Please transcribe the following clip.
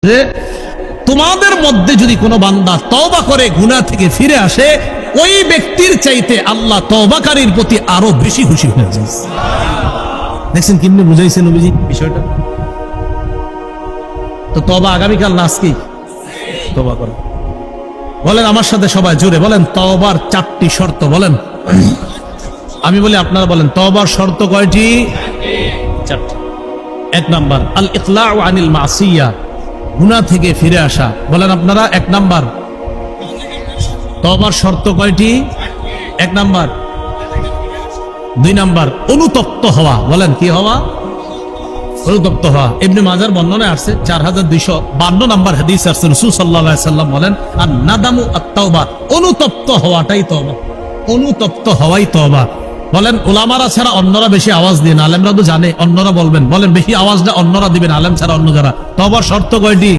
যে তোমাদের মধ্যে যদি কোনো বান্দা তওবা করে গুনাহ থেকে ফিরে আসে, ওই ব্যক্তির চাইতে আল্লাহ তওবাকারীর প্রতি আরো বেশি খুশি হয়ে যায়। দেখছেন কেমনে বুঝাইছেন নবীজি বিষয়টা? তো তওবা আগামীকাল না আজকে তওবা করো। বলেন আমার সাথে সবাই জোরে বলেন, তওবার 4টি শর্ত বলেন। আমি বলি আপনারা বলেন, তওবার শর্ত কয়টি? 4টি। 1 নাম্বার আল ইকলাউ আনিল মাসিয়া, গুনাহ থেকে ফিরে আসা। বলেন আপনারা 1 নাম্বার। তওবার শর্ত কয়টি? 1 নাম্বার। 2 নাম্বার অনুতপ্ত হওয়া। বলেন কি হওয়া? অনুতপ্ত হওয়া। ইবনে মাজার বর্ণনায় আসছে 4252 নাম্বার হাদিস আসছে, রাসূল সাল্লাল্লাহু আলাইহি সাল্লাম বলেন আর নাদামু আত-তাওবা, অনুতপ্ত হওয়াটাই তওবা। অনুতপ্ত হওয়াই তওবা। বলেন উলামারা ছাড়া অন্যরা বেশি আওয়াজ দিন, আলেমরা তো জানে, অন্যরা বলবেন। বলেন বেশি আওয়াজটা অন্যরা দিবেন, আলেম ছাড়া অন্য যারা। তওবার শর্ত কয়টি?